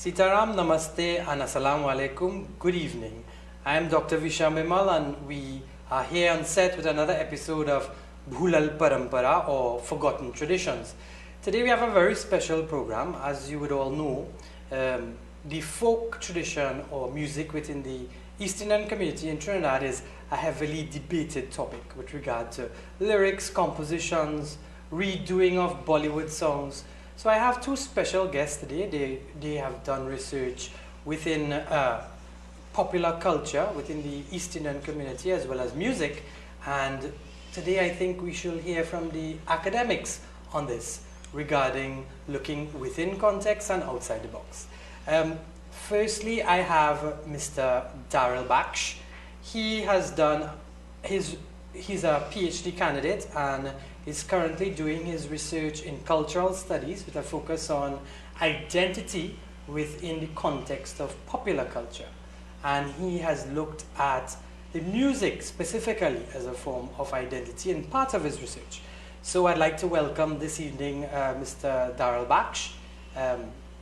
Sitaram, Namaste, and Assalamu Alaikum. Good evening. I am Dr. Visham Bimal, and we are here on set with another episode of Bhoolal Parampara, or Forgotten Traditions. Today we have a very special program. As you would all know, the folk tradition or music within the East Indian community in Trinidad is a heavily debated topic with regard to lyrics, compositions, redoing of Bollywood songs. So I have two special guests today. They have done research within popular culture within the East Indian community as well as music. And today I think we shall hear from the academics on this regarding looking within context and outside the box. Firstly, I have Mr. Darrell Baksh. He has done he's a PhD candidate and is currently doing his research in cultural studies with a focus on identity within the context of popular culture. And he has looked at the music specifically as a form of identity in part of his research. So I'd like to welcome this evening Mr. Darrell Baksh.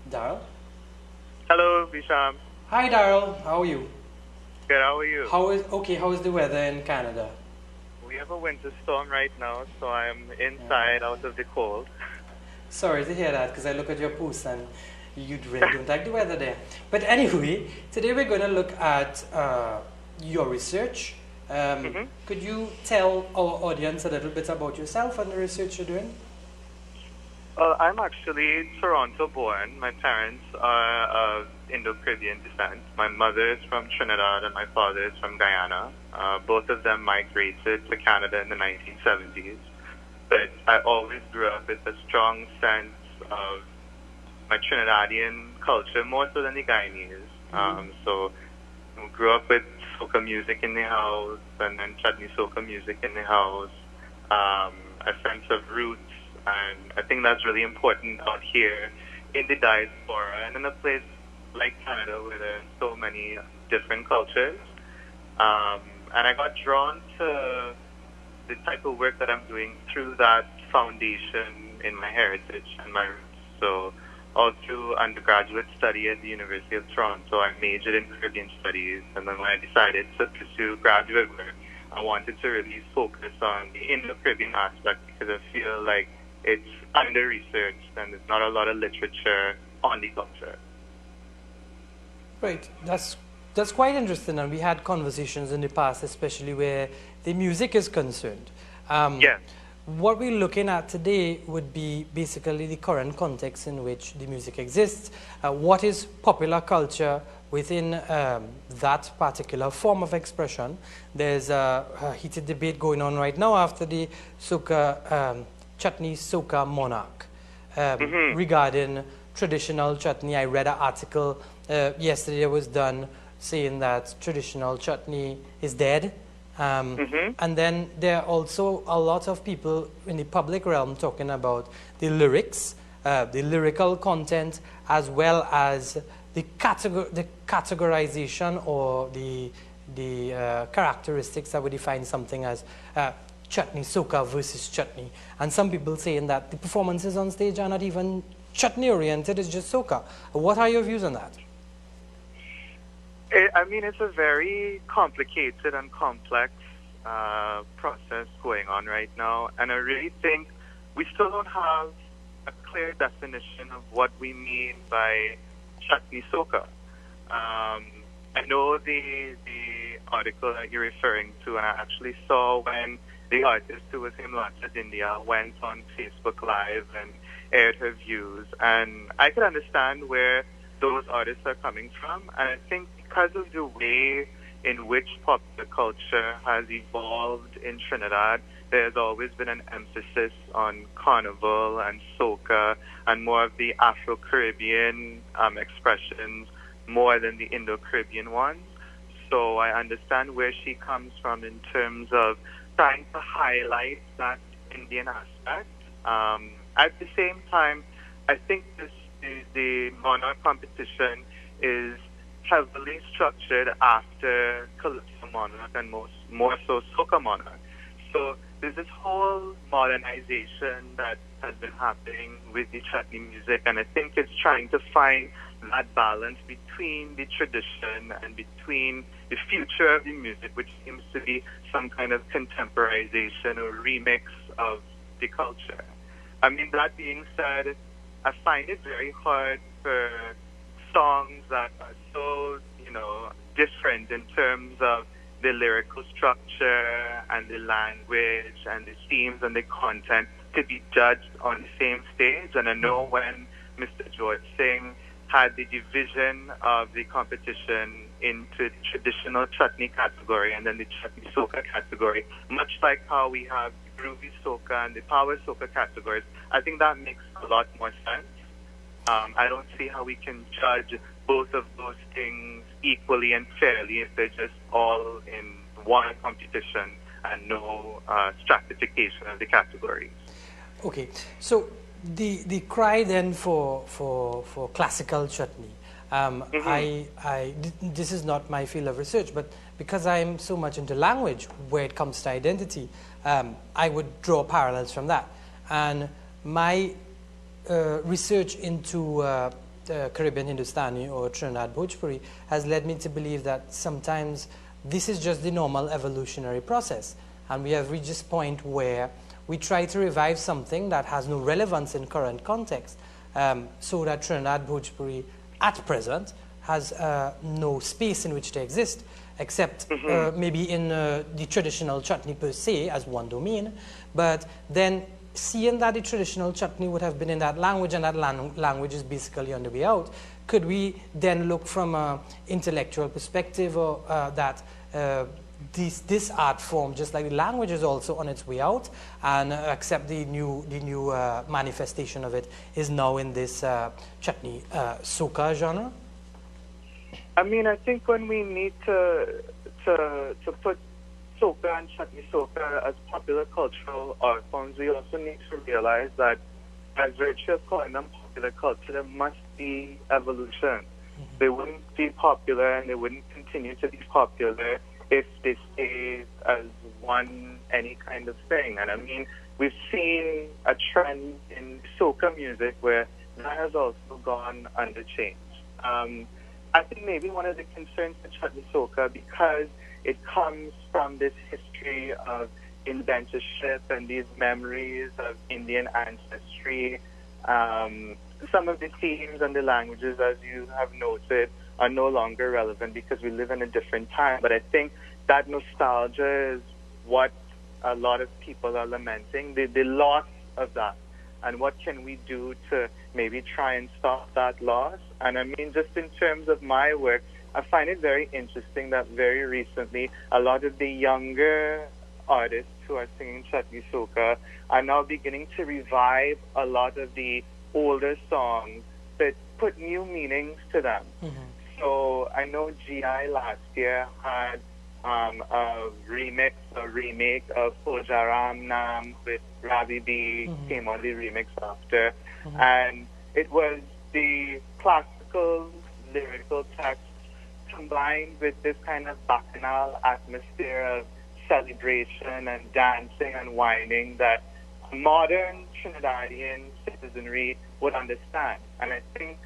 Darrell? Hello, Visham. Hi, Darrell. How are you? Good, how are you? How is the weather in Canada? We have a winter storm right now, so I'm inside out of the cold. Sorry to hear that, because I look at your posts and you really don't like the weather there. But anyway, today we're going to look at your research. Could you tell our audience a little bit about yourself and the research you're doing? I'm actually Toronto born. My parents are of Indo-Caribbean descent. My mother is from Trinidad and my father is from Guyana. Both of them migrated to Canada in the 1970s. But I always grew up with a strong sense of my Trinidadian culture, more so than the Guyanese. So I grew up with soca music in the house and then Chutney soca music in the house, a sense of roots. And I think that's really important out here in the diaspora and in a place like Canada where there are so many different cultures. And I got drawn to the type of work that I'm doing through that foundation in my heritage and my roots. So all through undergraduate study at the University of Toronto, I majored in Caribbean studies. And then when I decided to pursue graduate work, I wanted to really focus on the Indo-Caribbean aspect because I feel like it's under-researched and there's not a lot of literature on the culture. Right, that's quite interesting, and we had conversations in the past, especially where the music is concerned. Yes. What we're looking at today would be basically the current context in which the music exists. What is popular culture within that particular form of expression? There's a heated debate going on right now after the Chutney soca monarch regarding traditional chutney. I read an article yesterday that was done saying that traditional chutney is dead. And then there are also a lot of people in the public realm talking about the lyrics, the lyrical content, as well as the categorization or the characteristics that would define something as Chutney soca versus chutney. And some people saying that the performances on stage are not even chutney oriented, it's just soca. What are your views on that? It's a very complicated and complex process going on right now. And I really think we still don't have a clear definition of what we mean by chutney soca. I know the article that you're referring to, and I actually saw when the artist who was in Himachal, India, went on Facebook Live and aired her views. And I can understand where those artists are coming from. And I think because of the way in which popular culture has evolved in Trinidad, there's always been an emphasis on carnival and soca and more of the Afro-Caribbean expressions more than the Indo-Caribbean ones. So I understand where she comes from in terms of trying to highlight that Indian aspect. At the same time, I think the monarch competition is heavily structured after Calypso monarch and more so soca monarch. So there's this whole modernization that has been happening with the Chutney music, and I think it's trying to find that balance between the tradition and between the future of the music, which seems to be some kind of contemporization or remix of the culture. I mean, that being said, I find it very hard for songs that are so, different in terms of the lyrical structure and the language and the themes and the content to be judged on the same stage. And I know when Mr. George Singh had the division of the competition into the traditional Chutney category and then the Chutney soca category, much like how we have groovy soca and the power soca categories, I think that makes a lot more sense. I don't see how we can judge both of those things equally and fairly if they're just all in one competition and no stratification of the categories. Okay, so the cry then for classical chutney. This is not my field of research, but because I'm so much into language where it comes to identity, I would draw parallels from that. And my research into Caribbean Hindustani or Trinidad Bhojpuri has led me to believe that sometimes this is just the normal evolutionary process. And we have reached this point where we try to revive something that has no relevance in current context, so that Trinidad Bhojpuri at present has no space in which to exist, except maybe in the traditional chutney per se as one domain. But then seeing that the traditional chutney would have been in that language and that language is basically on the way out, could we then look from an intellectual perspective or that this art form, just like the language, is also on its way out, and accept the new manifestation of it is now in this chutney soca genre? I mean, I think when we need to put soca and chutney soca as popular cultural art forms, we also need to realize that by virtue of calling them popular culture, there must be evolution. They wouldn't be popular and they wouldn't continue to be popular if they stayed as any kind of thing. And I mean, we've seen a trend in soca music where that has also gone under change. I think maybe one of the concerns with chutney soca, because it comes from this history of inventorship and these memories of Indian ancestry, some of the themes and the languages, as you have noted, are no longer relevant because we live in a different time. But I think that nostalgia is what a lot of people are lamenting, the loss of that. And what can we do to maybe try and stop that loss? And I mean, just in terms of my work, I find it very interesting that very recently, a lot of the younger artists who are singing chutney soca are now beginning to revive a lot of the older songs that put new meanings to them. So I know GI last year had a remake of Ojaram Nam with Ravi B, came on the remix after. And it was the classical lyrical text combined with this kind of bacchanal atmosphere of celebration and dancing and whining that modern Trinidadian citizenry would understand. And I think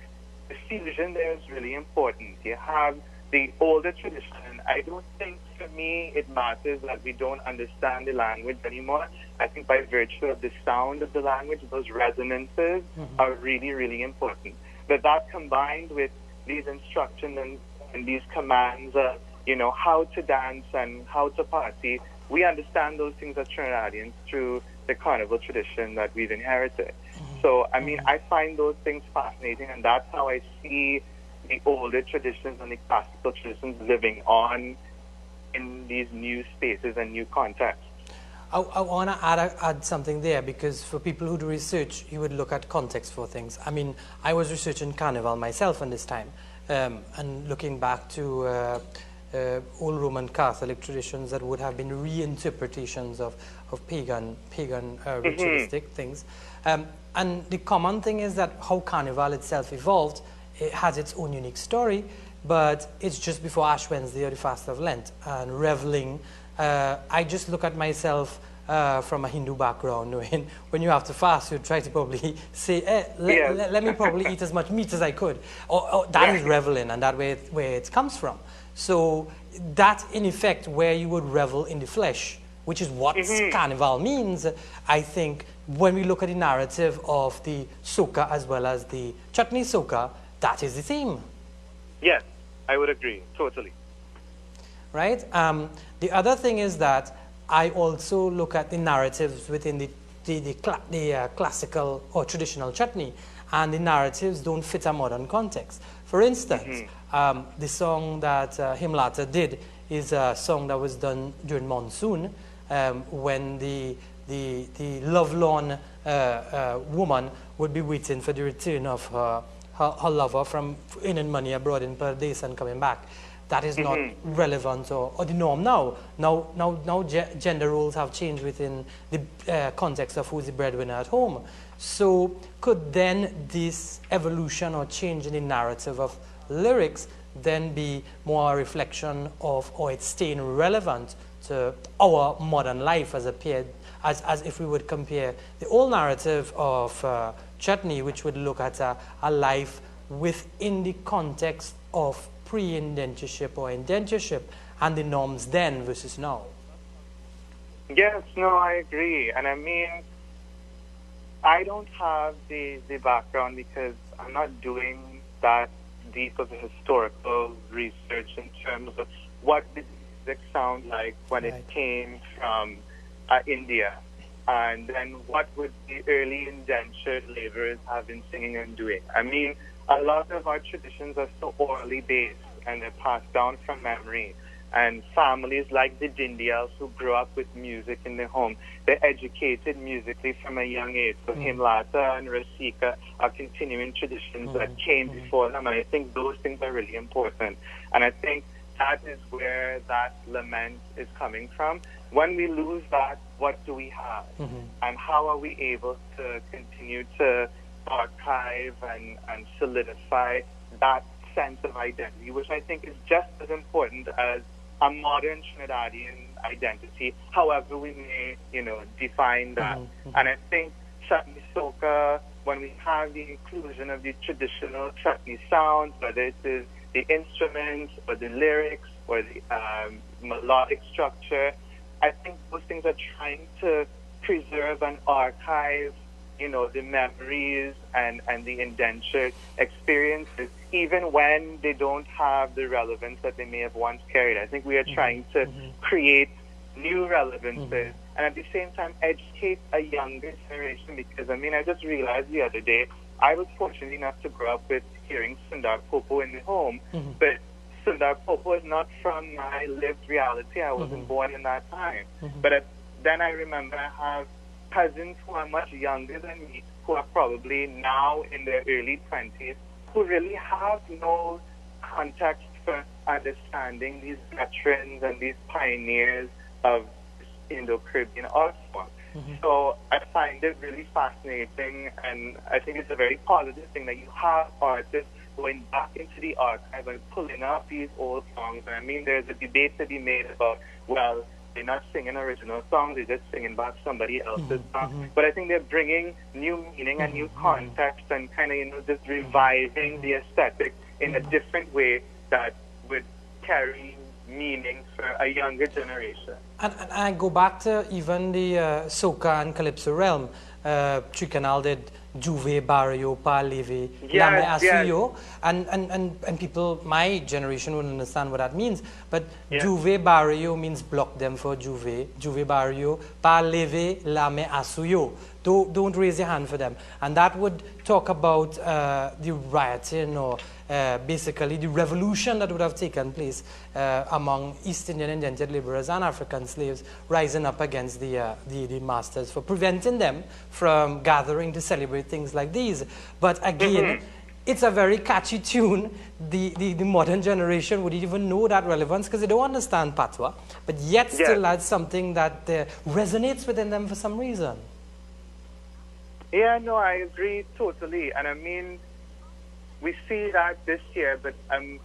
the fusion there is really important. You have the older tradition. I don't think, for me, it matters that we don't understand the language anymore. I think by virtue of the sound of the language, those resonances are really, really important. But that combined with these instructions and these commands of, how to dance and how to party, we understand those things as Trinidadians through the carnival tradition that we've inherited. So, I mean, I find those things fascinating, and that's how I see the older traditions and the classical traditions living on in these new spaces and new contexts. I want to add something there, because for people who do research, you would look at context for things. I mean, I was researching Carnival myself in this time, and looking back to old Roman Catholic traditions that would have been reinterpretations of pagan ritualistic things. And the common thing is that how Carnival itself evolved, it has its own unique story, but it's just before Ash Wednesday or the Fast of Lent, and reveling. I just look at myself from a Hindu background, when you have to fast, you try to probably say, let me probably eat as much meat as I could. Or that is reveling, and that where it comes from. So that, in effect, where you would revel in the flesh, which is what carnival means, I think, when we look at the narrative of the soca as well as the Chutney soca, that is the theme. Yes, I would agree, totally. Right? The other thing is that I also look at the narratives within the classical or traditional chutney, and the narratives don't fit a modern context. For instance, the song that Himlata did is a song that was done during monsoon, when the lovelorn woman would be waiting for the return of her lover from earning money abroad in Paradise and coming back. That is not relevant or the norm now. Now gender roles have changed within the context of who's the breadwinner at home. So could then this evolution or change in the narrative of lyrics then be more a reflection of, or it's staying relevant to our modern life as if we would compare the old narrative of Chutney, which would look at a life within the context of pre-indentureship or indentureship, and the norms then versus now. Yes, no, I agree. And I mean, I don't have the background because I'm not doing that deep of a historical research in terms of what did music sound like when it came from India, and then what would the early indentured laborers have been singing and doing. I mean, a lot of our traditions are so orally based, and they're passed down from memory. And families like the Dindials, who grew up with music in their home, they're educated musically from a young age. So Himlata and Rasika are continuing traditions that came before them, and I think those things are really important. And I think that is where that lament is coming from. When we lose that, what do we have? And how are we able to continue to archive and solidify that sense of identity, which I think is just as important as a modern Trinidadian identity, however we may, define that. And I think Chutney soca, when we have the inclusion of the traditional Chutney sounds, whether it is the instruments or the lyrics or the melodic structure, I think those things are trying to preserve and archive the memories and the indentured experiences, even when they don't have the relevance that they may have once carried. I think we are trying to create new relevances and at the same time educate a younger generation, because, I just realized the other day, I was fortunate enough to grow up with hearing Sundar Popo in the home, but Sundar Popo is not from my lived reality. I wasn't born in that time. But then I remember I have cousins who are much younger than me, who are probably now in their early 20s, who really have no context for understanding these veterans and these pioneers of Indo-Caribbean art form. So I find it really fascinating, and I think it's a very positive thing that you have artists going back into the archive and pulling up these old songs. And I mean, there's a debate to be made about, well, they're not singing original songs, they're just singing back somebody else's song. But I think they're bringing new meaning and new context and kind of, just reviving the aesthetic in a different way that would carry meaning for a younger generation. And I go back to even the soca and calypso realm. Tricanal did Juve, Barrio, Pa Leve, Lame Asuyo, and people, my generation wouldn't understand what that means, but Juve, Barrio means block them for Juve, Juve, Barrio, Pa Leve, Lame Asuyo. Don't raise your hand for them. And that would talk about the rioting or basically the revolution that would have taken place among East Indian indentured laborers and African slaves rising up against the masters for preventing them from gathering to celebrate things like these. But again, it's a very catchy tune. The modern generation would even know that relevance because they don't understand patois, but yet still that's something that resonates within them for some reason. Yeah, no, I agree totally. And I mean, we see that this year, but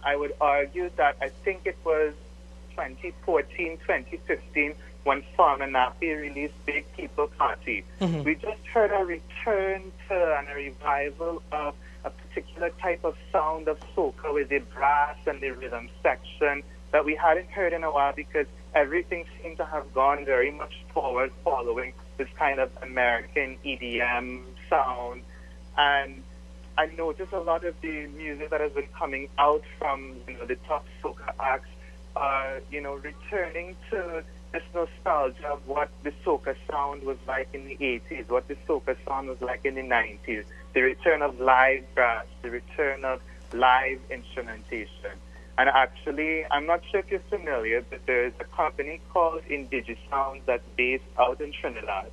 I would argue that I think it was 2014, 2015, when Farmer Nappy released Big People Party. We just heard a return to and a revival of a particular type of sound of soca with the brass and the rhythm section that we hadn't heard in a while, because everything seemed to have gone very much forward, following this kind of American EDM sound. And I noticed a lot of the music that has been coming out from, the top soca acts, returning to this nostalgia of what the soca sound was like in the 80s, what the soca sound was like in the 90s, the return of live brass, the return of live instrumentation. And actually, I'm not sure if you're familiar, but there's a company called Indigisounds that's based out in Trinidad.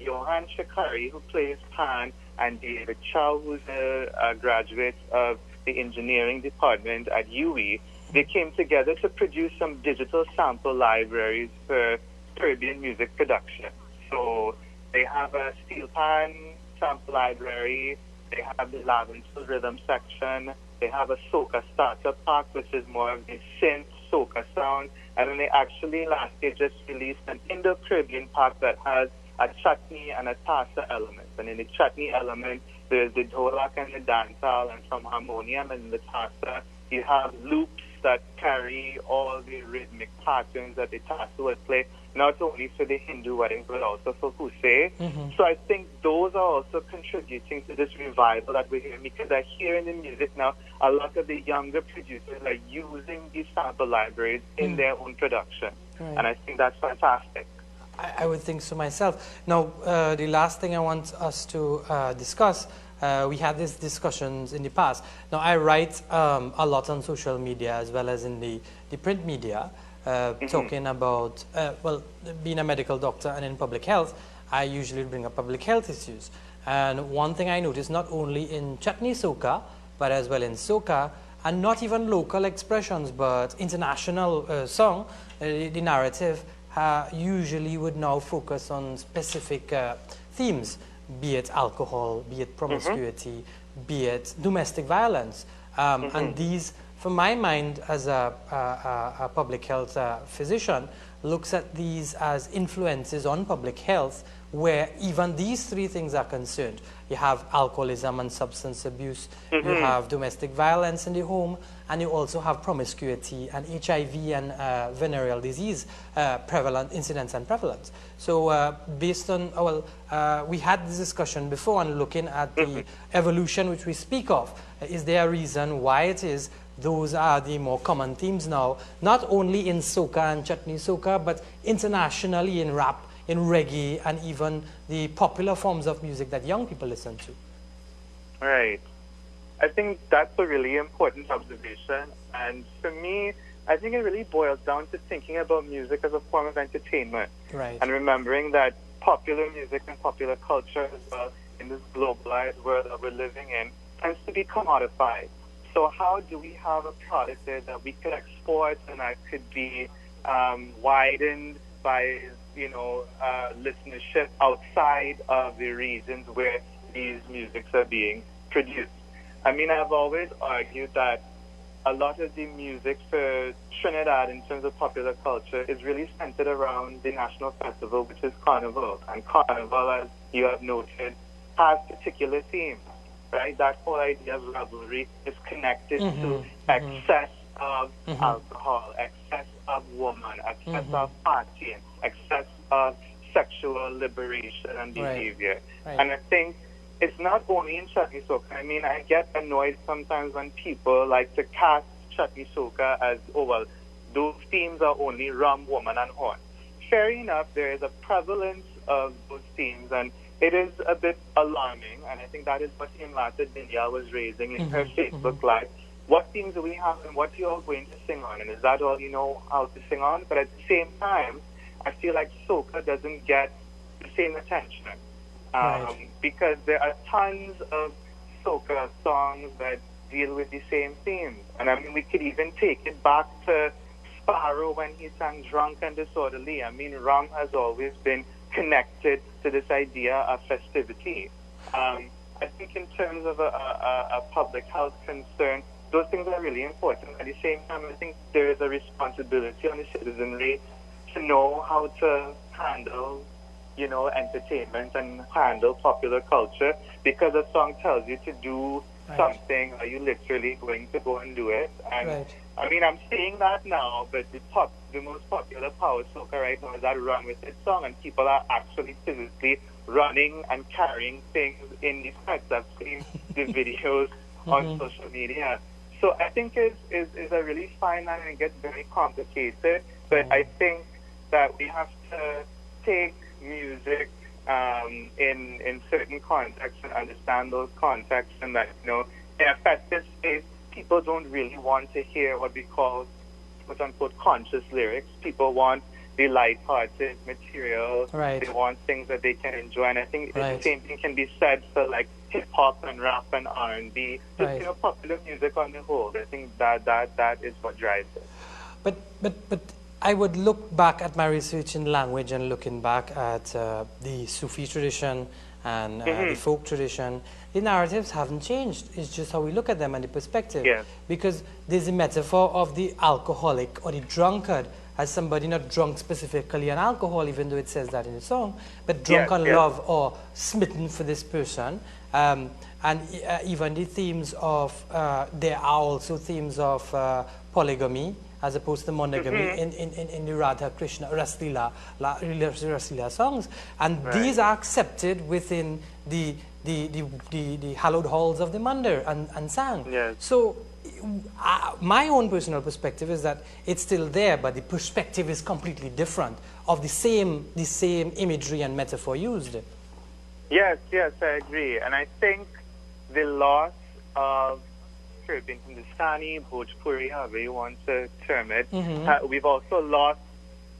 Johan Shikari, who plays pan, and David Chow, who's a graduate of the engineering department at UWI, they came together to produce some digital sample libraries for Caribbean music production. So they have a steel pan sample library, they have the Laventil rhythm section, they have a soca starter pack, which is more of the synth soca sound, and then they actually last year just released an Indo-Caribbean pack that has a chutney and a tassa element. And in the chutney element, there's the dholak and the dancehall, and from harmonium, and in the tassa, you have loops that carry all the rhythmic patterns that the tassa would play, not only for the Hindu weddings, but also for Husay. So I think those are also contributing to this revival that we're hearing, because I hear in the music now a lot of the younger producers are using these sample libraries in their own production. And I think that's fantastic. I would think so myself. Now, the last thing I want us to discuss, we had these discussions in the past. Now, I write a lot on social media as well as in the print media, talking about, being a medical doctor and in public health, I usually bring up public health issues. And one thing I noticed, not only in Chutney soca, but as well in soca, and not even local expressions, but international song, the narrative usually would now focus on specific themes, be it alcohol, be it promiscuity, be it domestic violence. And these, from my mind, as a public health physician, looks at these as influences on public health where even these three things are concerned. You have alcoholism and substance abuse, you have domestic violence in the home, and you also have promiscuity and HIV and venereal disease prevalent incidence and prevalence. So based on, we had this discussion before and looking at the evolution which we speak of, is there a reason why it is those are the more common themes now, not only in soca and chutney soca, but internationally in rap, in reggae, and even the popular forms of music that young people listen to? Right. I think that's a really important observation. And for me, I think it really boils down to thinking about music as a form of entertainment. Right. And remembering that popular music and popular culture as well in this globalized world that we're living in tends to be commodified. So how do we have a product there that we could export and that could be widened by listenership outside of the regions where these musics are being produced? I mean, I've always argued that a lot of the music for Trinidad in terms of popular culture is really centered around the national festival, which is Carnival. And Carnival, as you have noted, has particular themes, right? That whole idea of revelry is connected to excess of alcohol, excess of woman, excess of partying, excess of sexual liberation and behavior. Right. And I think it's not only in Chutney soca. I mean, I get annoyed sometimes when people like to cast Chutney soca as, those themes are only rum, woman, and horn. Fair enough, there is a prevalence of those themes, and it is a bit alarming, and I think that is what Imlata Dinya was raising in her Facebook Live. What themes do we have, and what are you all going to sing on, and is that all you know how to sing on? But at the same time, I feel like soca doesn't get the same attention. Because there are tons of soca songs that deal with the same themes. And I mean, we could even take it back to Sparrow when he sang Drunk and Disorderly. I mean, rum has always been connected to this idea of festivity. I think in terms of a public health concern, those things are really important. At the same time, I think there is a responsibility on the citizenry to know how to handle, entertainment and handle popular culture, because a song tells you to do something. Are you literally going to go and do it? And I mean, I'm saying that now, but the most popular power soca right now is that Run With It song, and people are actually physically running and carrying things in these sets. I've seen the videos on social media. So I think is a really fine line, and it gets very complicated. But I think that we have to take music in certain contexts and understand those contexts, and that, in a festive space, people don't really want to hear what we call quote unquote conscious lyrics. People want the light-hearted material. They want things that they can enjoy, and I think the same thing can be said for like hip hop and rap and R&B, just popular music on the whole. I think that is what drives it. But I would look back at my research in language and looking back at the Sufi tradition and the folk tradition. The narratives haven't changed. It's just how we look at them and the perspective. Yes. Because there's a metaphor of the alcoholic or the drunkard as somebody not drunk specifically on alcohol, even though it says that in the song, but drunk on love or smitten for this person. And even the themes of, there are also themes of polygamy as opposed to monogamy in the Radha Krishna Raslila songs. And these are accepted within the hallowed halls of the mandir and sang. Yes. So my own personal perspective is that it's still there, but the perspective is completely different of the same imagery and metaphor used. Yes, I agree. And I think the loss of Caribbean Hindustani, Bhojpuri, however you want to term it, we've also lost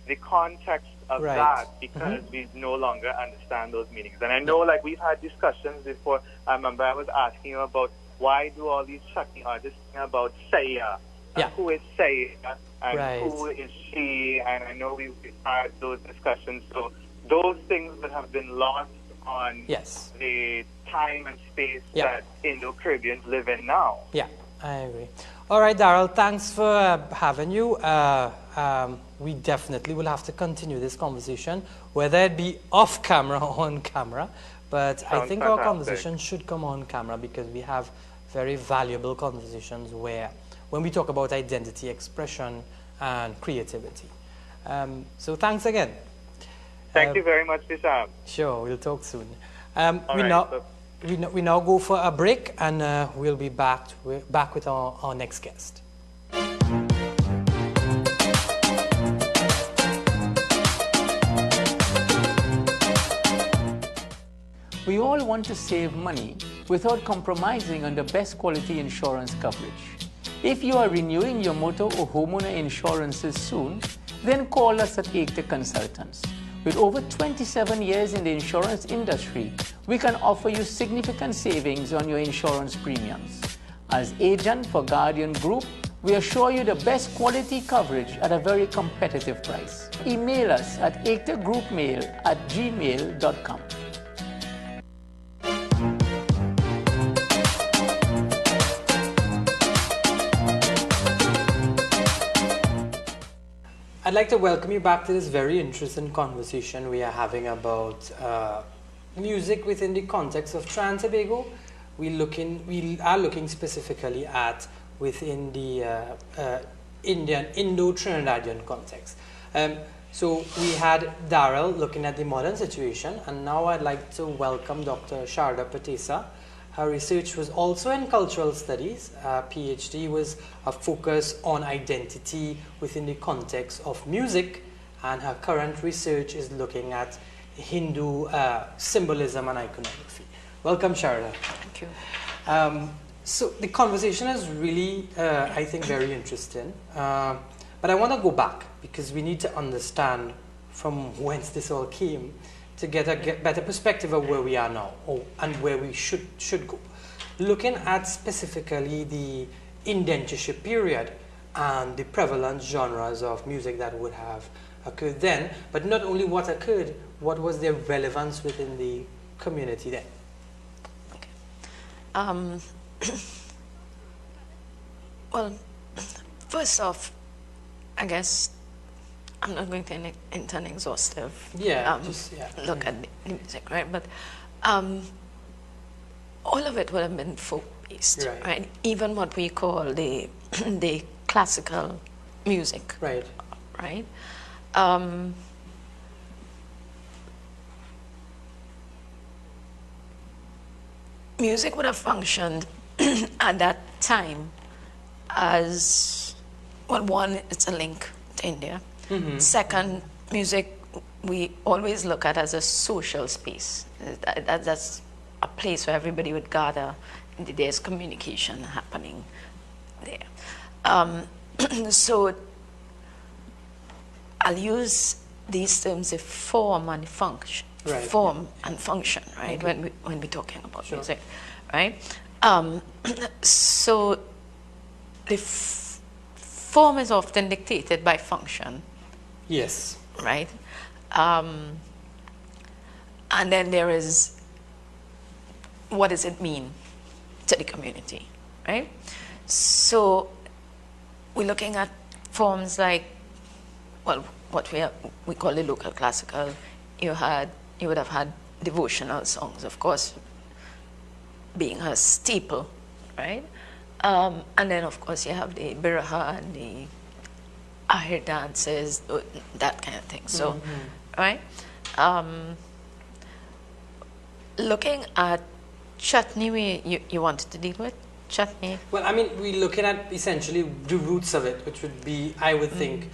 the context of that because we no longer understand those meanings. And I know, like, we've had discussions before. I remember I was asking you about why do all these Chutney artists sing about Saya? Who is Saya? And who is she? And I know we've had those discussions. So those things that have been lost on the time and space that Indo-Caribbeans live in now. Yeah, I agree. All right, Darrell, thanks for having you. We definitely will have to continue this conversation, whether it be off camera or on camera. But I think our conversation should come on camera because we have very valuable conversations when we talk about identity, expression, and creativity. So thanks again. Thank you very much, Bisham. Sure, we'll talk soon. We now go for a break, and we'll be back with our next guest. We all want to save money without compromising on the best quality insurance coverage. If you are renewing your motor or homeowner insurances soon, then call us at Ekta Consultants. With over 27 years in the insurance industry, we can offer you significant savings on your insurance premiums. As agent for Guardian Group, we assure you the best quality coverage at a very competitive price. Email us at ektagroupmail@gmail.com. I'd like to welcome you back to this very interesting conversation we are having about music within the context of Trinidad and Tobago. We are looking specifically at within the Indo-Trinidadian context. So we had Darrell looking at the modern situation, and now I'd like to welcome Dr. Sharda Patesa. Her research was also in cultural studies. Her PhD was a focus on identity within the context of music, and her current research is looking at Hindu symbolism and iconography. Welcome, Sharda. Thank you. So the conversation is really, I think, very interesting. But I want to go back because we need to understand from whence this all came to get a better perspective of where we are now and where we should go. Looking at specifically the indentureship period and the prevalent genres of music that would have occurred then, but not only what occurred, what was their relevance within the community then? Okay. Well, first off, I guess I'm not going to into an exhaustive look at the music, right? But all of it would have been folk-based, right? Even what we call the the classical music, Right. Right. Music would have functioned at that time as, well, one, it's a link to India. Second, music we always look at as a social space. That's a place where everybody would gather. There's communication happening there. So I'll use these terms of form and function. Right. Form and function, right? Okay. When we're talking about music, right? So the form is often dictated by function. Yes. Right? And then there is, what does it mean to the community, right? So we're looking at forms like, well, what we call the local classical. You would have had devotional songs, of course, being a staple, right? And then, of course, you have the biraha and the ahir dances, that kind of thing. So, right? Looking at chutney, you wanted to deal with chutney? Well, I mean, we're looking at essentially the roots of it, which would be, I would think,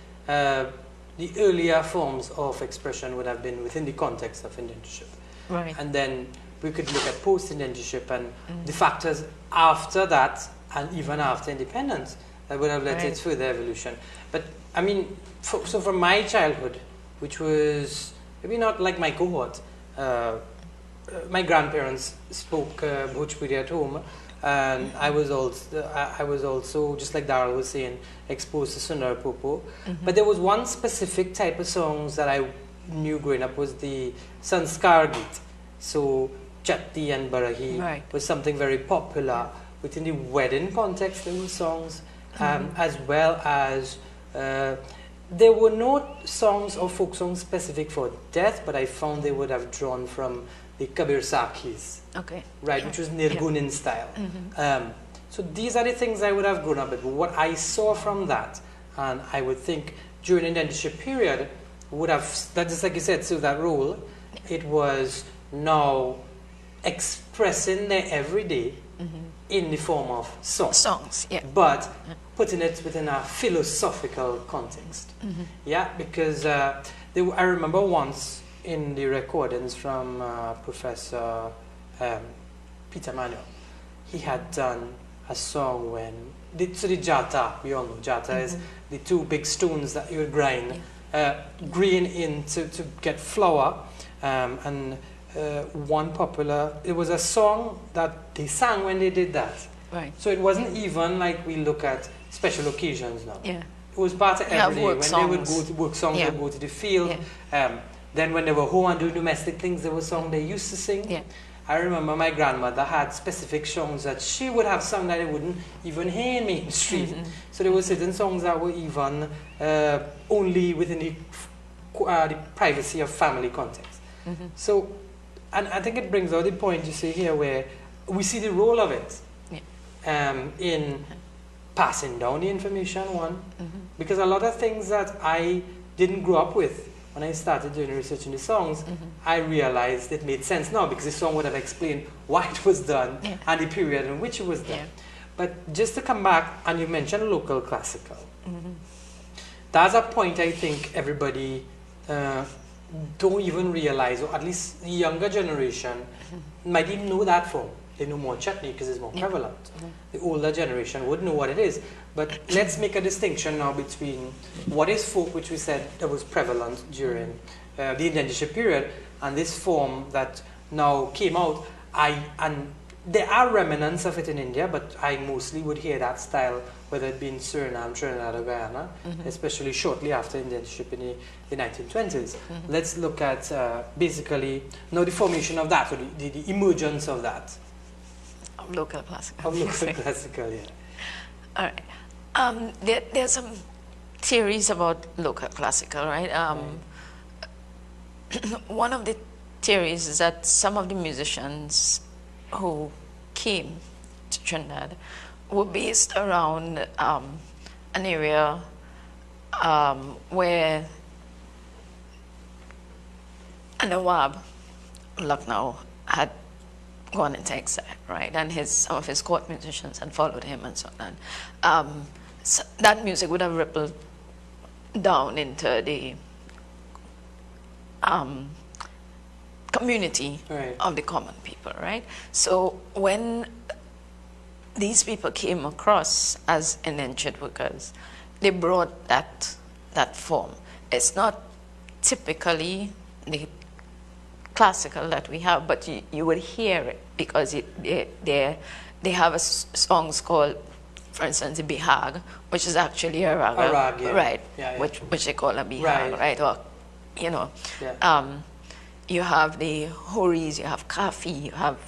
the earlier forms of expression would have been within the context of indentureship. Right. And then we could look at post-indentureship and the factors after that and even after independence that would have led to its further evolution. But, I mean, so from my childhood, which was maybe not like my cohort, my grandparents spoke Bhojpuri at home, and I was also, just like Darrell was saying, exposed to Sundar Popo. But there was one specific type of songs that I knew growing up was the Sanskar Geet. So Chatti and Barahi was something very popular within the wedding context. There were songs, as well as there were no songs or folk songs specific for death, but I found they would have drawn from the Kabir Sakhis, which was Nirgunin style. So these are the things I would have grown up with. But what I saw from that, and I would think during the indentureship period, would have, that is like you said, so that role, it was now expressing their everyday in the form of songs, but putting it within a philosophical context. Because I remember once in the recordings from Professor Peter Manuel, he had done a song when, the jata, we all know jata is the two big stones that you would grind grain in to get flour, and one popular, it was a song that they sang when they did that. So it wasn't even like we look at special occasions now. It was part of every day. When they would go to work songs, they would go to the field. Then when they were home and doing domestic things, there was songs they used to sing. I remember my grandmother had specific songs that she would have sung that they wouldn't even hear in mainstream. So there were certain songs that were even only within the privacy of family context. So, and I think it brings out the point you say here where we see the role of it in passing down the information, because a lot of things that I didn't grow up with when I started doing research in the songs, I realized it made sense now because the song would have explained why it was done and the period in which it was done. But just to come back, and you mentioned local classical. That's a point I think everybody don't even realize, or at least the younger generation might even know that form. They know more chutney because it's more prevalent. The older generation would know what it is. But let's make a distinction now between what is folk, which we said that was prevalent during the indentureship period, and this form that now came out. And there are remnants of it in India, but I mostly would hear that style, whether it be in Suriname, Trinidad, or Guyana, especially shortly after indentureship in the 1920s. Let's look at basically now the formation of that, or the emergence of that. Of local classical. Of local classical, All right. There's some theories about local classical, right? One of the theories is that some of the musicians who came to Trinidad were based around an area where a Nawab, Lucknow, had gone into exile, right? And some of his court musicians had followed him and so on. So that music would have rippled down into the community of the common people, right? So when these people came across as indentured workers, they brought that form. It's not typically the classical that we have, but you would hear it because they have songs called, for instance, the bihag, which is actually a raga, right? Which they call a bihag, right? Or you have the horis, you have kafi, you have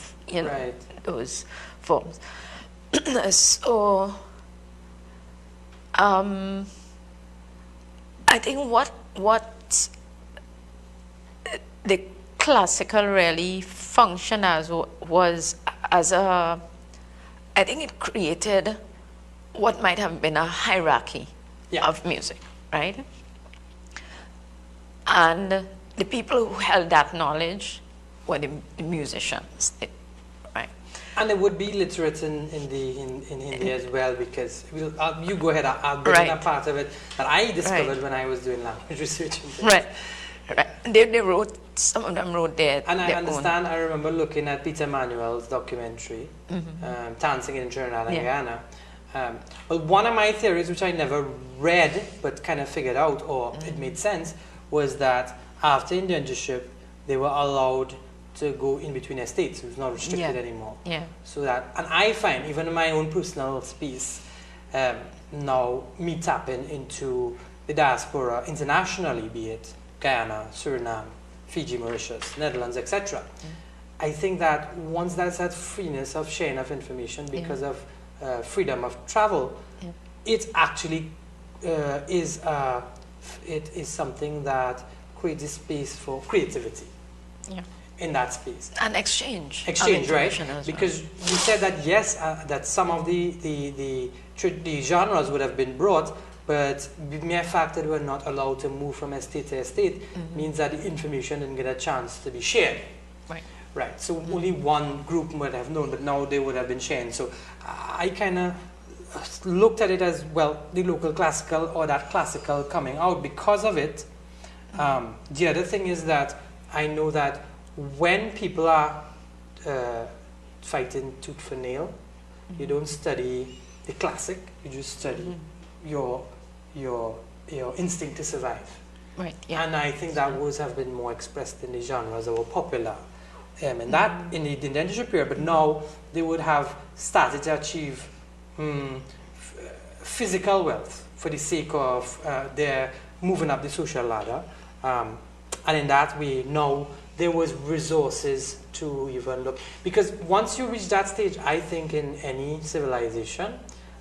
those forms. So I think what the classical really functioned as was as a, I think it created what might have been a hierarchy of music, right? And the people who held that knowledge were the musicians, right? And they would be literate in Hindi as well, because you go ahead. I'll bring in a part of it that I discovered when I was doing language research. Right. They wrote. Some of them wrote their. And I understand. I remember looking at Peter Manuel's documentary, "Dancing in Trinidad and Guyana." Well, one of my theories, which I never read but kind of figured out, or it made sense, was that after indentureship, they were allowed to go in between estates. It was not restricted anymore. So that, and I find, even in my own personal space, now me tapping into the diaspora internationally, be it Guyana, Suriname, Fiji, Mauritius, Netherlands, etc. I think that once that's that freeness of sharing of information because of freedom of travel, it actually is something that creates a space for creativity in that space. And exchange, right? Because you said that that some of the genres would have been brought, but the mere fact that we're not allowed to move from estate to estate means that the information didn't get a chance to be shared. Right. So only one group might have known, but now they would have been sharing. So I kind of looked at it as, well, the local classical or that classical coming out because of it. The other thing is that I know that when people are fighting tooth for nail, you don't study the classic, you just study your instinct to survive. And I think that would have been more expressed in the genres that were popular in the indentureship period, but now they would have started to achieve physical wealth for the sake of their moving up the social ladder, and in that way now there was resources to even look, because once you reach that stage, I think in any civilization,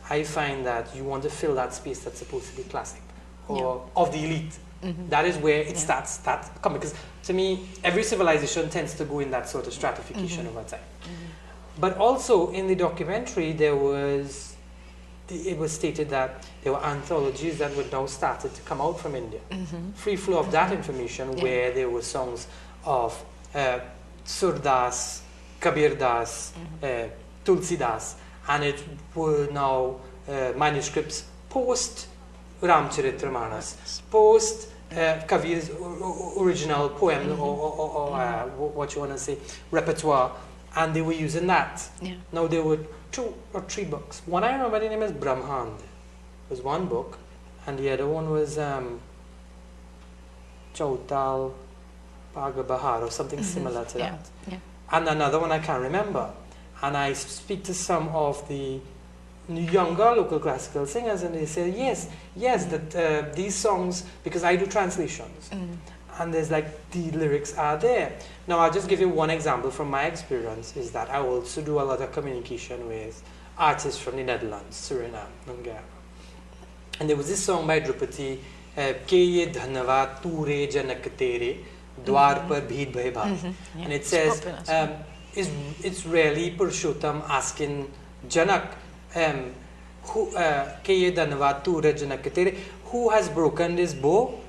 I find that you want to fill that space that's supposed to be classic or of the elite. That is where it starts coming, because to me every civilization tends to go in that sort of stratification over time. But also in the documentary it was stated that there were anthologies that were now started to come out from India. Free flow of that information, where there were songs of Surdas, Kabir Das, Tulsi Das, and it were now manuscripts post Ramcharitamanas, post Kavir's original poem or what you want to say, repertoire, and they were using that. Now there were 2 or 3 books. One I remember, the name is Brahmand, was one book, and the other one was Chautal Bahar or something similar to that. And another one I can't remember. And I speak to some of the younger local classical singers, and they say, yes, that these songs, because I do translations, and there's like, the lyrics are there. Now, I'll just give you one example from my experience, is that I also do a lot of communication with artists from the Netherlands, Suriname, and Guyana. And there was this song by Drupati, Ke ye dhanavad ture janak tere, dwar par bheed bhai bhai. And it says, it's really Purushottam asking Janak, Ke ye dhanavad ture janak tere, who has broken this bow?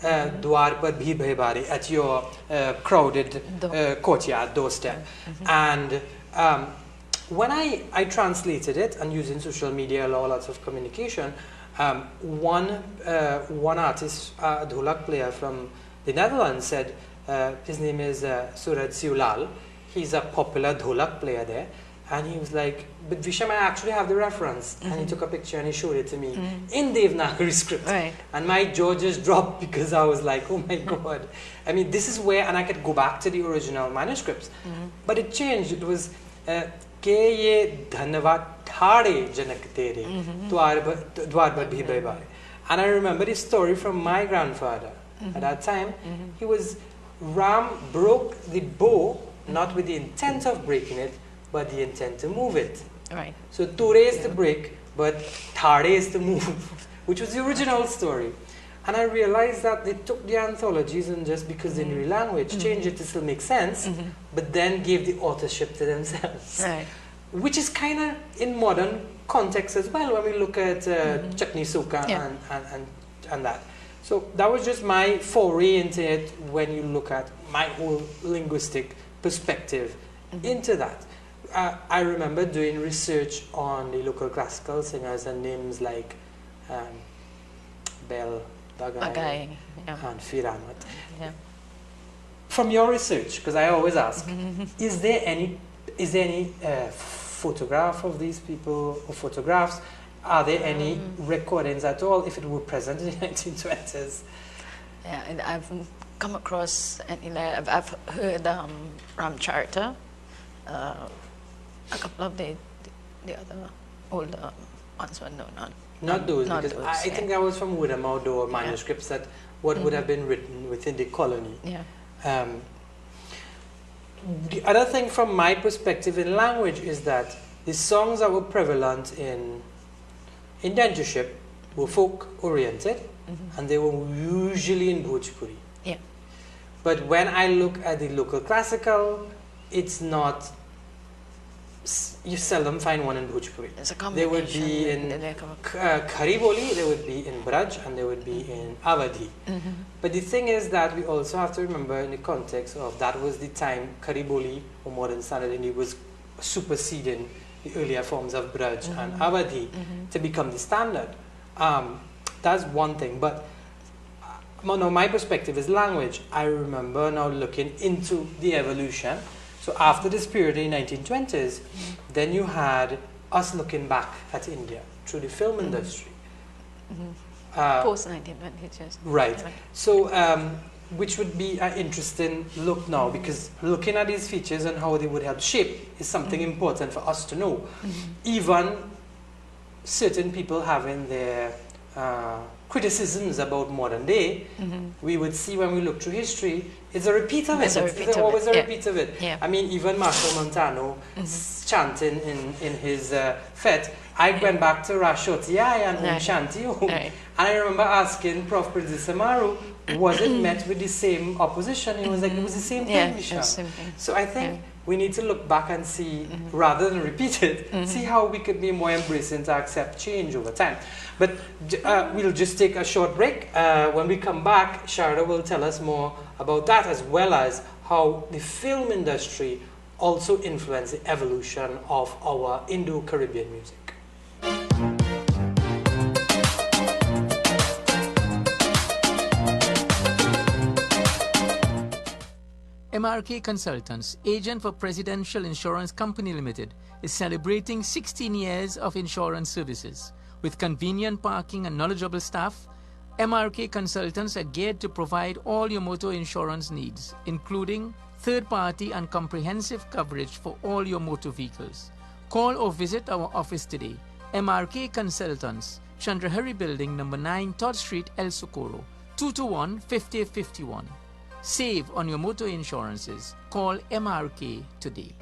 Dwar par bheed bhai bhai, at your crowded courtyard doorstep. And when I translated it, and using social media, lots of communication, one artist, a dholak player from the Netherlands, said, his name is Suraj Siulal. He's a popular dholak player there. And he was like, but Visham, I actually have the reference. And he took a picture and he showed it to me in Devanagari script. Right. And my jaw just dropped because I was like, oh my God. I mean, this is where, and I could go back to the original manuscripts. But it changed. It was, Ke ye dhanavad thare janak tere, dwar par bhi bhai bhai. And I remember this story from my grandfather. At that time, he was, Ram broke the bow, not with the intent of breaking it, but the intent to move it. Right. So ture is to break, but thare is to move, which was the original story. And I realized that they took the anthologies and just because they knew language, changed it to still make sense, but then gave the authorship to themselves. Right. Which is kind of in modern context as well when we look at Chutney Soka and that. So that was just my foray into it when you look at my whole linguistic perspective into that. I remember doing research on the local classical singers and names like Bell, Bagai, and Firamat. Yeah. From your research, because I always ask, is there any photograph of these people or photographs? Are there any recordings at all if it were present in the 1920s? Yeah, and I've come across, I've heard Ramcharita, a couple of the other older ones, but no, not those, not because those, I think that was from word of mouth or manuscripts that what would have been written within the colony. Yeah. The other thing from my perspective in language is that the songs that were prevalent in indentureship were folk-oriented, and they were usually in Bhojpuri. Yeah. But when I look at the local classical, it's not, you seldom find one in Bhojpuri. It's a They would combination. be in Khari Boli, they would be in Braj, and they would be in Awadhi. But the thing is that we also have to remember in the context of that was the time Khari Boli or modern standard Hindi was superseding the earlier forms of Braj and Awadhi to become the standard. That's one thing. But now my perspective is language. I remember now looking into the evolution. So after this period in the 1920s, then you had us looking back at India through the film industry. Post 1920s, yes. Right. So, which would be an interesting look now, because looking at these features and how they would help shape is something important for us to know. Even certain people having their criticisms about modern day, we would see when we look through history, it's a repeat of it. It's always a repeat of it. Yeah. I mean, even Marshall Montano chanting in his fete, I went back to Rashotiai and Om Shanti Om. And I remember asking Prof. Pridzi Samaru, was it met with the same opposition? He was like, it was the same thing, Vishal. So I think we need to look back and see, rather than repeat it, see how we could be more embracing to accept change over time. But we'll just take a short break. When we come back, Sharda will tell us more about that, as well as how the film industry also influenced the evolution of our Indo-Caribbean music. MRK Consultants, agent for Presidential Insurance Company Limited, is celebrating 16 years of insurance services. With convenient parking and knowledgeable staff, MRK Consultants are geared to provide all your motor insurance needs, including third-party and comprehensive coverage for all your motor vehicles. Call or visit our office today. MRK Consultants, Chandrahari Building, number 9, Todd Street, El Socorro, 221-5051. Save on your motor insurances. Call MRK today.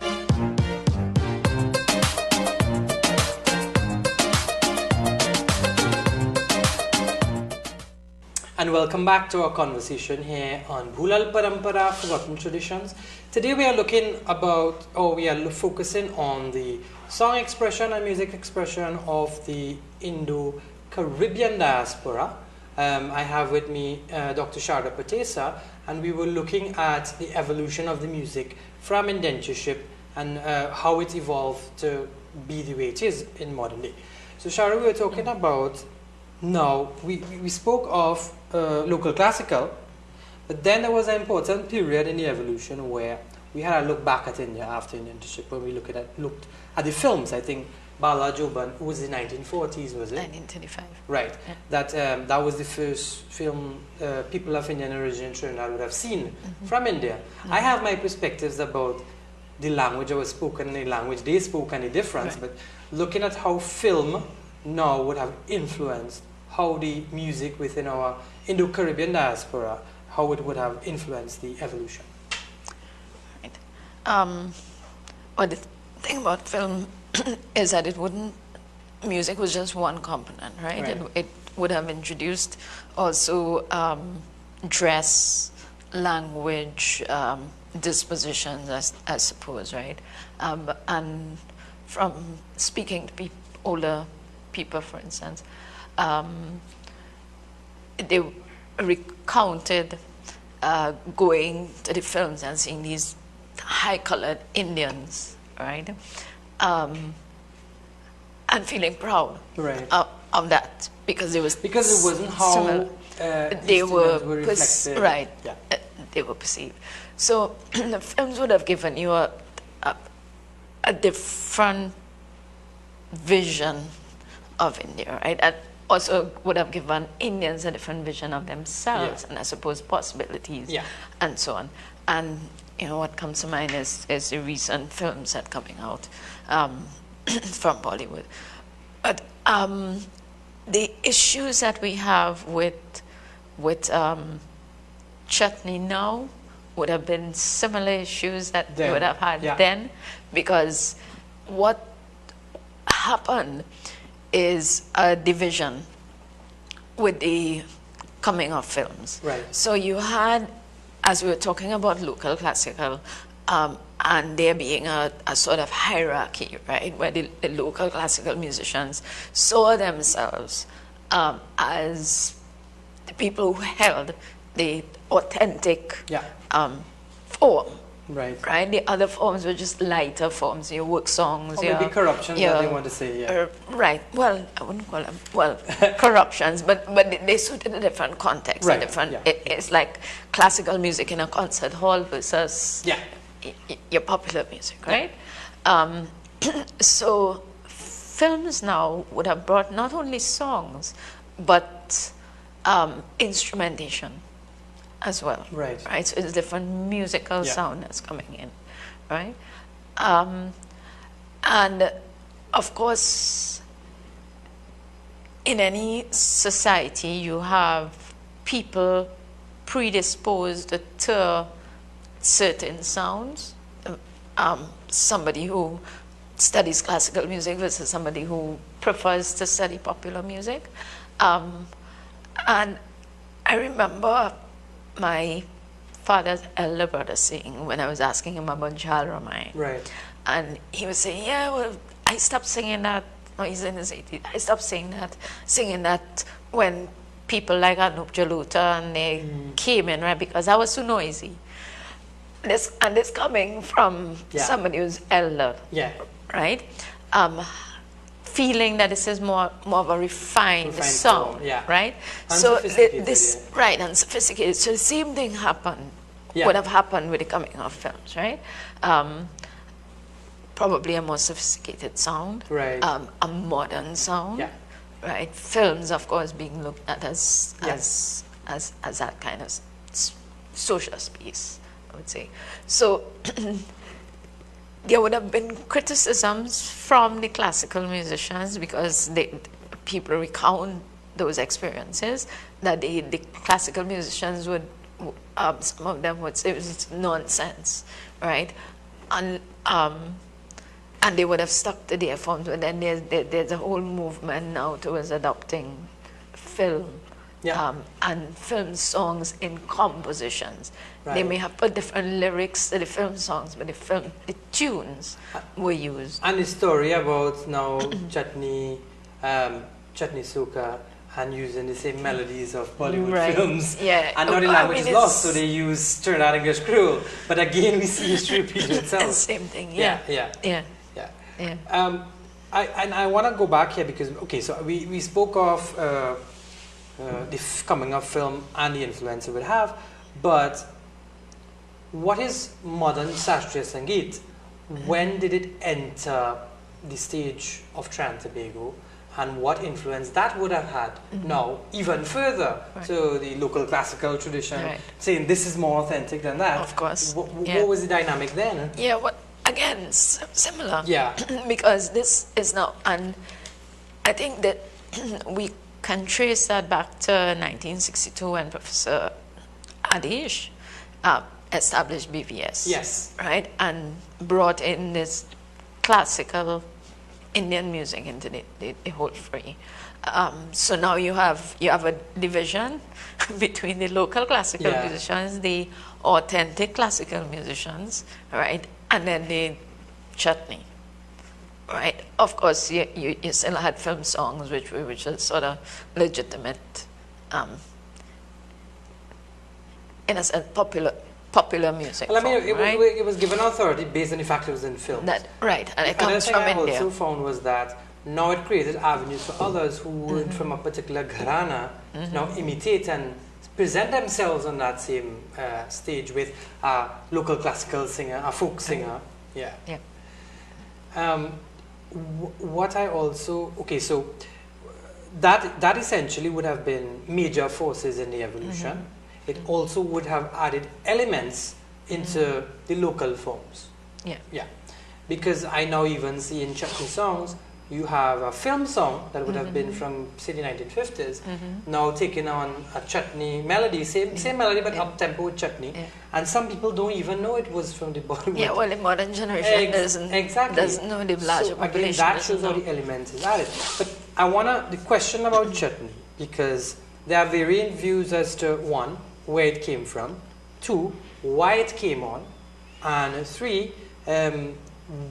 and welcome back to our conversation here on Bhoolal Parampara, Forgotten Traditions. Today we are focusing on the song expression and music expression of the Indo-Caribbean diaspora. I have with me Dr. Sharda Patesa, and we were looking at the evolution of the music from indentureship and how it evolved to be the way it is in modern day. So Sharda, we were talking about, now we spoke of local classical, but then there was an important period in the evolution where we had to look back at India after indentureship, when we looked at the films. I think Bala Joban was the 1940s, was it? 1935. Right. Yeah. That was the first film people of Indian origin in Trinidad would have seen from India. I have my perspectives about the language that was spoken and the language they spoke and the difference, but looking at how film now would have influenced how the music within our Indo-Caribbean diaspora, how it would have influenced the evolution. Right. Well, the thing about film is that music was just one component, right? It would have introduced also dress, language, dispositions, I suppose, right? And from speaking to older people, for instance, they recounted going to the films and seeing these high-colored Indians, right? And feeling proud of that, because it wasn't how they were reflected. Right. Yeah. They were perceived. So the films would have given you a different vision of India, right? And also would have given Indians a different vision of themselves, and I suppose possibilities, and so on. And what comes to mind is the recent films that are coming out from Bollywood. But the issues that we have with Chutney now would have been similar issues that they would have had then, because what happened is a division with the coming of films. Right. So you had, as we were talking about local classical, and there being a sort of hierarchy, right, where the local classical musicians saw themselves as the people who held the authentic form. Right. The other forms were just lighter forms, your work songs, or maybe corruptions that they want to say. Right. Well, I wouldn't call them corruptions, but they suited a different context. Right. It's like classical music in a concert hall versus your popular music, right? So films now would have brought not only songs but instrumentation as well, right? So it's different musical sound that's coming in, right? And of course, in any society, you have people predisposed to certain sounds. Somebody who studies classical music versus somebody who prefers to study popular music. And I remember my father's elder brother saying, when I was asking him about Jal Ramayana, and he was saying, I stopped singing that. No, he's in his 80s. I stopped singing that when people like Anup Jalota and they came in, right, because I was too noisy. This coming from somebody who's elder, right? Feeling that this is more of a refined song, right? So and sophisticated. So the same thing would have happened with the coming of films, right? Probably a more sophisticated sound, a modern sound, right? Films, of course, being looked at as that kind of social space, I would say. So there would have been criticisms from the classical musicians, because people recount those experiences, that the classical musicians would, some of them would say it was nonsense, right? And they would have stuck to their forms, but then there's a whole movement now towards adopting film and film songs in compositions. They Right. may have put different lyrics to the film songs, but the tunes were used. And the story about now Chutney, Chutney Soka, and using the same melodies of Bollywood Right. films. Yeah. And now the I language mean, is lost, so it's- they use Trinidad English Creole. But again, we see history repeat itself. Same thing, Yeah, yeah. yeah. Yeah. Yeah. Yeah. I want to go back here because, okay, so we spoke of the coming of film and the influence it would have, but what is modern Shastriya Sangeet? When did it enter the stage of Trinidad and Tobago, and what influence that would have had now, even further, Right. to the local classical tradition, Right. saying this is more authentic than that? Of course. What was the dynamic then? Yeah, what again, similar. Yeah. Because this is now, and I think that we can trace that back to 1962 when Professor Adish established BVS. Yes. Right, and brought in this classical Indian music into the whole fray. So now you have a division between the local classical Yeah. musicians, the authentic classical musicians, right, and then the chutney, right. Of course, you still had film songs, which are sort of legitimate, in a sense, popular music. Well, I mean, form, right? it was given authority based on the fact it was in film. That right, and it Another comes thing from I India. also found was that now it created avenues for others who weren't from a particular gharana to now imitate and present themselves on that same stage with a local classical singer, a folk singer. Yeah. Yeah. What I also, okay, so that essentially would have been major forces in the evolution. It also would have added elements into the local forms. Yeah. Yeah, because I now even see in Chutney songs, you have a film song that would have been from, say, the 1950s, now taking on a Chutney melody, same melody, but up-tempo with Chutney. Yeah. And some people don't even know it was from the Bollywood. Yeah, well, the modern generation Exactly. doesn't know the larger So again, population. that doesn't shows how know. the element is added. But I wanna the question about Chutney, because there are varying views as to one, where it came from, two, why it came on, and three,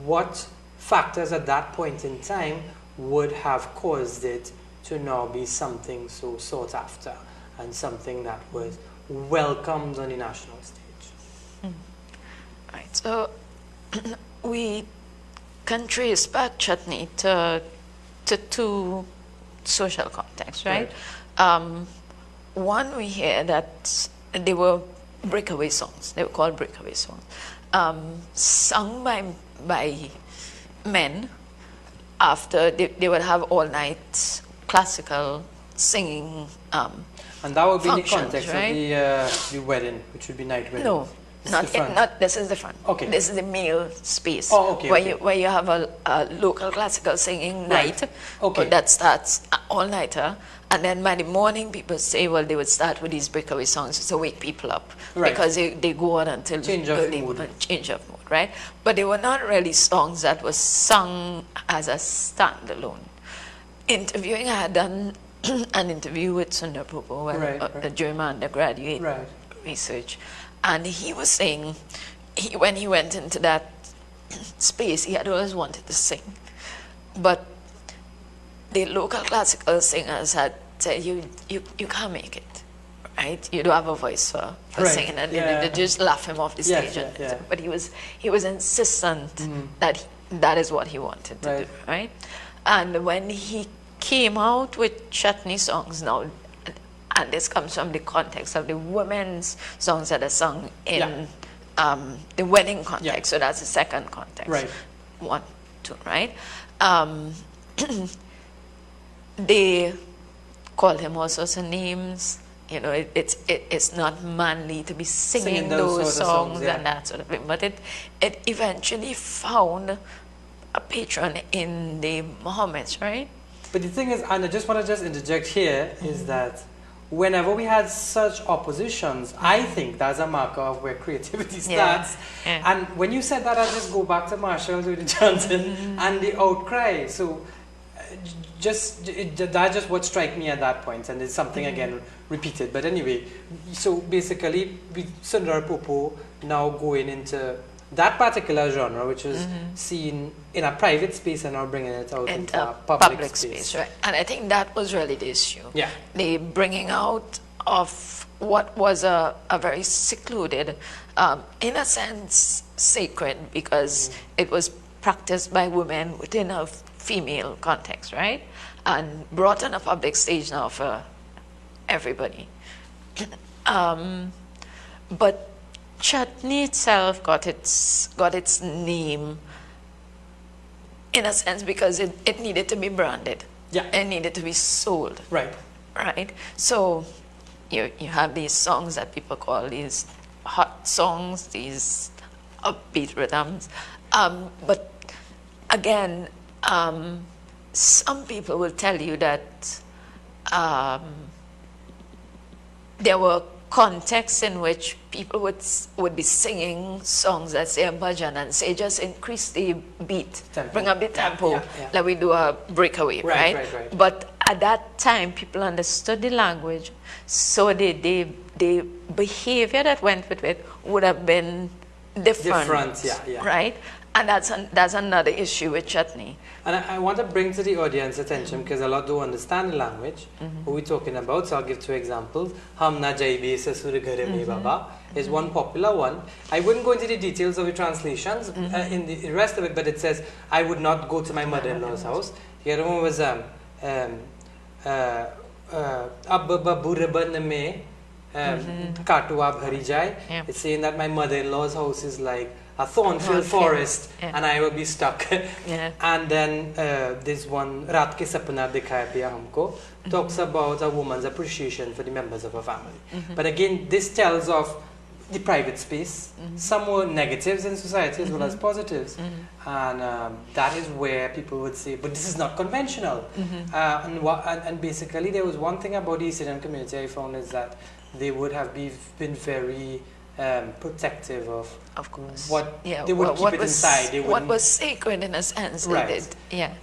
what factors at that point in time would have caused it to now be something so sought after and something that was welcomed on the national stage. Right. So we can trace back Chutney to two social contexts, right? One, we hear that they were breakaway songs. They were called breakaway songs, sung by men after they would have all night classical singing. And that would be in the Functions, context right? of the wedding, which would be night wedding. No, It's not different. not. This is different. Okay. This is the male space. Oh, okay, Where okay. you have a local classical singing Right. night. Okay. That starts all nighter, and then by the morning people say, well, they would start with these breakaway songs to wake people up, Right. because they go on until Change of early mood. change of mood, right? But they were not really songs that were sung as a standalone. Interviewing, I had done an interview with Sundar Popo Right. during my undergraduate Right. research, and he was saying when he went into that space, he had always wanted to sing, but the local classical singers had said, you can't make it, right? You don't have a voice for Right. singing, and Yeah. they just laugh him off the Yes, stage. yeah. But he was insistent that that is what he wanted to Right. do, right? And when he came out with Chutney songs now, and this comes from the context of the women's songs that are sung in the wedding context, so that's the second context. Right. 1, 2, right? They called him all sorts of names. You know, it's not manly to be singing those sort of songs songs, yeah. and that sort of thing. But it eventually found a patron in the Mohammeds, right? But the thing is, and I just want to interject here, is that whenever we had such oppositions, I think that's a marker of where creativity starts. Yeah. And when you said that, I just go back to Marshall with the Johnson and the outcry. So That's just what struck me at that point, and it's something again repeated. But anyway, so basically, Sundar Popo now going into that particular genre, which was seen in a private space, and now bringing it out into a public space. Right? And I think that was really the issue. Yeah, the bringing out of what was a very secluded, in a sense, sacred, because it was practiced by women within a female context, right? And brought on a public stage now for everybody. But Chutney itself got its name in a sense because it needed to be branded. Yeah. It needed to be sold. right. Right? So you have these songs that people call these hot songs, these upbeat rhythms. But again, some people will tell you that there were contexts in which people would be singing songs that say a bhajan and say just increase the beat, Tempo. bring up the tempo, Yeah. like we do a breakaway, right? Right. But at that time, people understood the language, so the behavior that went with it would have been different. Yeah. Right? And that's another issue with Chutney. And I want to bring to the audience attention because a lot don't understand the language. What we're talking about, so I'll give two examples. Hamna Jaibe Sasur Ghare Mein Baba is one popular one. I wouldn't go into the details of the translations in the rest of it, but it says, I would not go to my mother-in-law's house. The other one was Abba Burban Me Katuab Harijai. It's saying that my mother-in-law's house is like a thorn-filled forest, and I will be stuck. And then this one, Raat Ke Sapna Dikhaya Piya Humko, talks about a woman's appreciation for the members of her family. But again, this tells of the private space. Some were negatives in society as well as positives. And that is where people would say, but this is not conventional. And basically, there was one thing about the East Indian community I found is that they would have been very protective of course, what they would keep it inside. They what was sacred in a sense, right. They did. Yeah.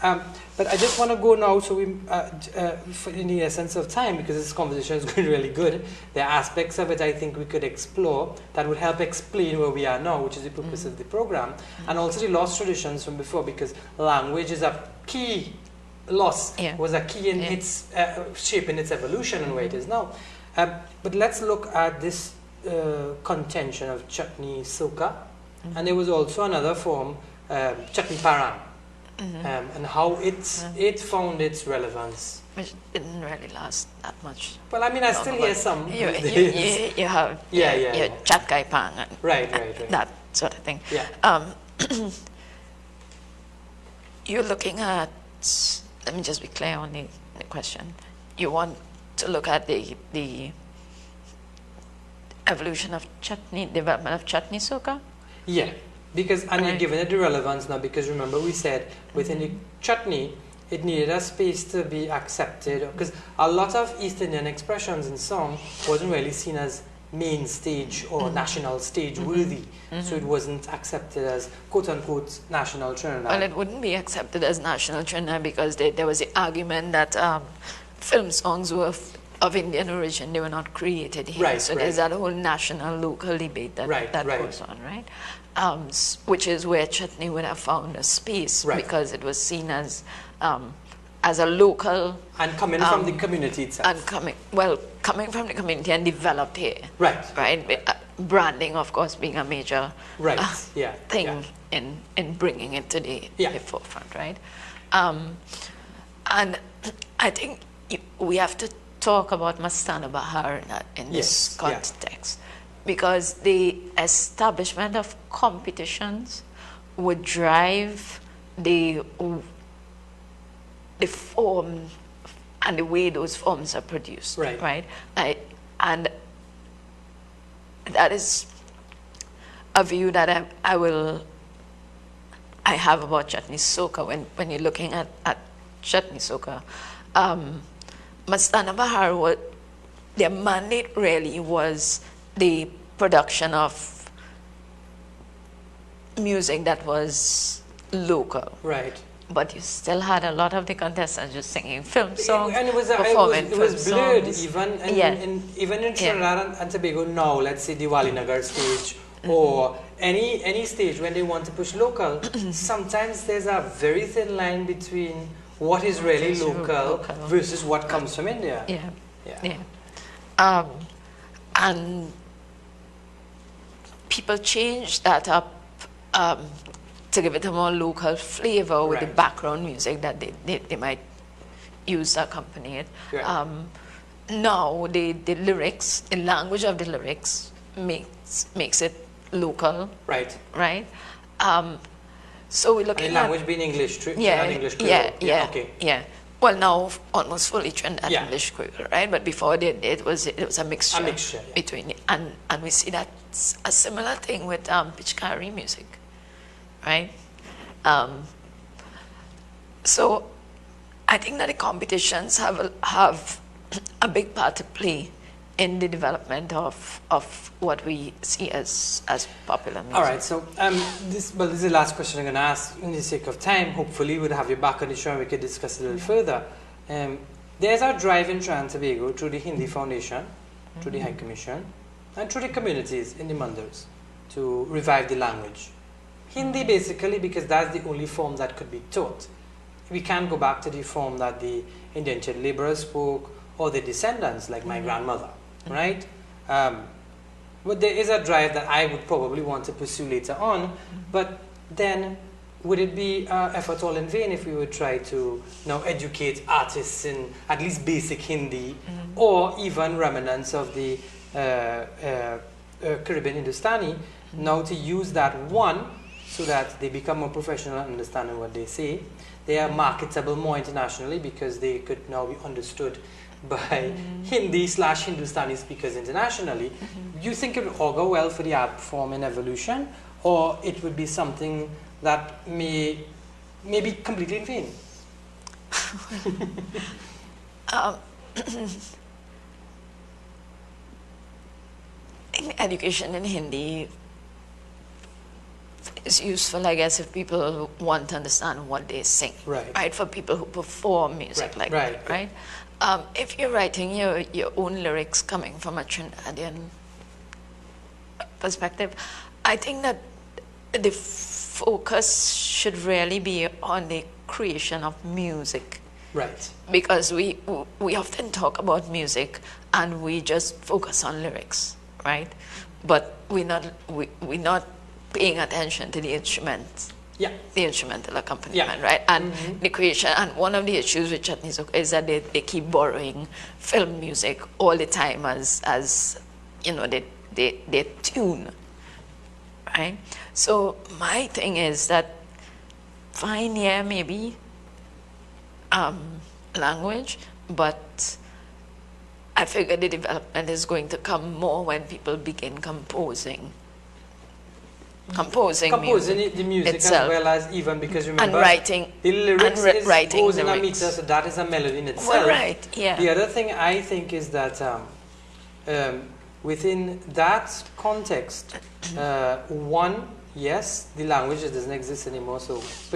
But I just want to go now, so we, in the essence of time, because this conversation is going really good. There are aspects of it I think we could explore that would help explain where we are now, which is the purpose of the program, and also the lost traditions from before, because language is a key. Loss was a key in its shape in its evolution and where it is now. But let's look at this contention of Chutney Soca, and there was also another form, Chutney Param, and how it found its relevance. Which didn't really last that much. Well, I mean, I still hear some. You have your Chat Kai Pang and right. that sort of thing. Yeah. You're looking at, let me just be clear on the question. You want to look at the evolution of Chutney, development of Chutney Soca? Yeah, because, and you're giving it the relevance now, because remember we said within the Chutney, it needed a space to be accepted, because a lot of East Indian expressions in song wasn't really seen as main stage or national stage worthy, so it wasn't accepted as quote-unquote national Trinidad. Well, it wouldn't be accepted as national Trinidad because there was the argument that film songs were of Indian origin, they were not created here. Right, so there's that whole national local debate that goes on, right? Which is where Chutney would have found a space because it was seen as a local and coming from the community itself. And coming from the community and developed here. Right. Branding, of course, being a major thing in bringing it to the forefront, right? And I think we have to talk about Mastana Bahar in this context, because the establishment of competitions would drive the form and the way those forms are produced, right? And that is a view that I have about Chutney Soca when you're looking at Chutney Soca. Mastana Bahar, their mandate really was the production of music that was local. Right. but you still had a lot of the contestants just singing film songs, And it was performing it was film blurred songs. even in Trinidad and Tobago now. Let's say the Walinagar stage or any stage when they want to push local. Sometimes there's a very thin line between what is really local versus what comes from India. And people change that up to give it a more local flavor with the background music that they might use to accompany it. Now the lyrics, the language of the lyrics makes it local. Right. So we're looking at language being English, English Creole. Okay. Well, now almost fully Trinidad English Creole, right? But before it was a mixture, between and we see that's a similar thing with Pichkari music, right? So I think that the competitions have a big part to play in the development of what we see as popular music. All right, so this is the last question I'm going to ask in the sake of time. Hopefully we'll have you back on the show and we can discuss a little further. There's our drive in Trinidad and Tobago through the Hindi Foundation, through the High Commission, and through the communities in the Mandars to revive the language. Hindi basically because that's the only form that could be taught. We can't go back to the form that the indentured laborers spoke or the descendants like my grandmother, right? But there is a drive that I would probably want to pursue later on, but then would it be effort all in vain if we would try to now educate artists in at least basic Hindi or even remnants of the Caribbean Hindustani now to use that one so that they become more professional and understanding what they say. They are marketable more internationally because they could now be understood by Hindi/Hindustani speakers internationally. Do you think it would augur well for the art form in evolution, or it would be something that may be completely in vain? Education in Hindi is useful, I guess, if people want to understand what they sing, right? For people who perform music that, right? If you're writing your own lyrics coming from a Trinidadian perspective, I think that the focus should really be on the creation of music. Right. Because we often talk about music and we just focus on lyrics, right? But we're not paying attention to the instruments. The instrumental accompaniment, right? And the creation, and one of the issues with Chutney is that they keep borrowing film music all the time as you know, they tune, right? So my thing is that fine, maybe language, but I figure the development is going to come more when people begin composing music the music itself, as well as even because remember and writing the lyrics is writing goes in a lyrics. meter, so that is a melody in itself. Well, right, yeah. The other thing I think is that within that context, one, yes, the language doesn't exist anymore, so